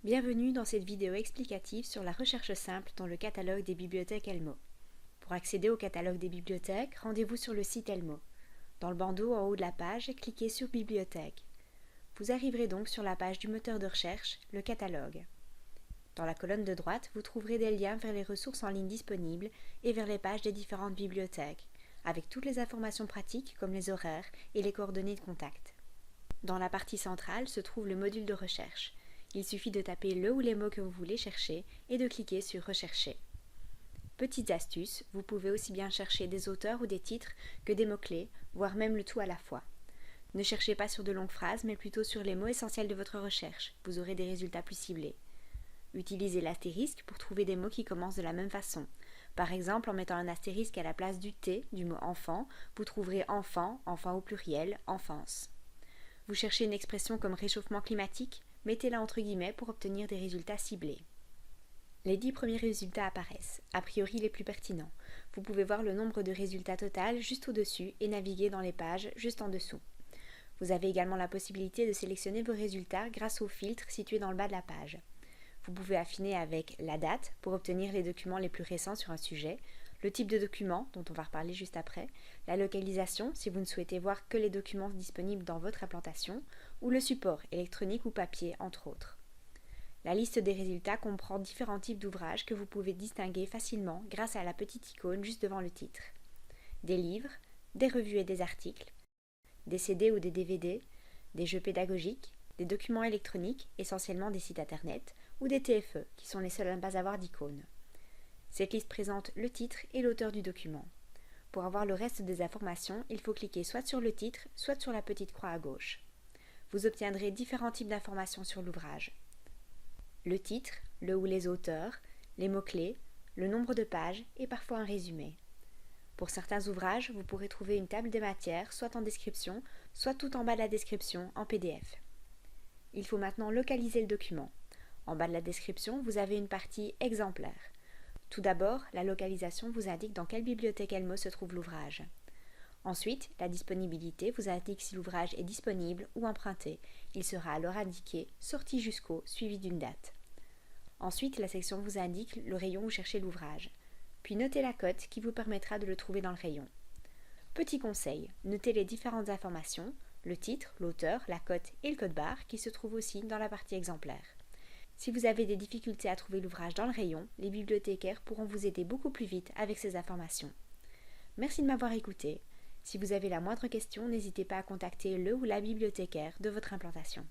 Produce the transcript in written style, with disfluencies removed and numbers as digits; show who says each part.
Speaker 1: Bienvenue dans cette vidéo explicative sur la recherche simple dans le catalogue des bibliothèques Elmo. Pour accéder au catalogue des bibliothèques, rendez-vous sur le site Elmo. Dans le bandeau en haut de la page, cliquez sur Bibliothèque. Vous arriverez donc sur la page du moteur de recherche, le catalogue. Dans la colonne de droite, vous trouverez des liens vers les ressources en ligne disponibles et vers les pages des différentes bibliothèques, avec toutes les informations pratiques comme les horaires et les coordonnées de contact. Dans la partie centrale se trouve le module de recherche. Il suffit de taper le ou les mots que vous voulez chercher et de cliquer sur Rechercher. Petites astuces, vous pouvez aussi bien chercher des auteurs ou des titres que des mots-clés, voire même le tout à la fois. Ne cherchez pas sur de longues phrases, mais plutôt sur les mots essentiels de votre recherche. Vous aurez des résultats plus ciblés. Utilisez l'astérisque pour trouver des mots qui commencent de la même façon. Par exemple, en mettant un astérisque à la place du T du mot enfant, vous trouverez enfant, enfant au pluriel, enfance. Vous cherchez une expression comme réchauffement climatique, mettez-la entre guillemets pour obtenir des résultats ciblés. Les 10 premiers résultats apparaissent, a priori les plus pertinents. Vous pouvez voir le nombre de résultats total juste au-dessus et naviguer dans les pages juste en dessous. Vous avez également la possibilité de sélectionner vos résultats grâce au filtre situé dans le bas de la page. Vous pouvez affiner avec la date pour obtenir les documents les plus récents sur un sujet, le type de document, dont on va reparler juste après, la localisation, si vous ne souhaitez voir que les documents disponibles dans votre implantation, ou le support, électronique ou papier, entre autres. La liste des résultats comprend différents types d'ouvrages que vous pouvez distinguer facilement grâce à la petite icône juste devant le titre. Des livres, des revues et des articles, des CD ou des DVD, des jeux pédagogiques, des documents électroniques, essentiellement des sites internet, ou des TFE, qui sont les seuls à ne pas avoir d'icône. Cette liste présente le titre et l'auteur du document. Pour avoir le reste des informations, il faut cliquer soit sur le titre, soit sur la petite croix à gauche. Vous obtiendrez différents types d'informations sur l'ouvrage. Le titre, le ou les auteurs, les mots-clés, le nombre de pages et parfois un résumé. Pour certains ouvrages, vous pourrez trouver une table des matières, soit en description, soit tout en bas de la description, en PDF. Il faut maintenant localiser le document. En bas de la description, vous avez une partie exemplaire. Tout d'abord, la localisation vous indique dans quelle bibliothèque Elmo se trouve l'ouvrage. Ensuite, la disponibilité vous indique si l'ouvrage est disponible ou emprunté. Il sera alors indiqué « Sortie jusqu'au » suivi d'une date. Ensuite, la section vous indique le rayon où cherchez l'ouvrage. Puis notez la cote qui vous permettra de le trouver dans le rayon. Petit conseil, notez les différentes informations, le titre, l'auteur, la cote et le code barre qui se trouvent aussi dans la partie exemplaire. Si vous avez des difficultés à trouver l'ouvrage dans le rayon, les bibliothécaires pourront vous aider beaucoup plus vite avec ces informations. Merci de m'avoir écouté. Si vous avez la moindre question, n'hésitez pas à contacter le ou la bibliothécaire de votre implantation.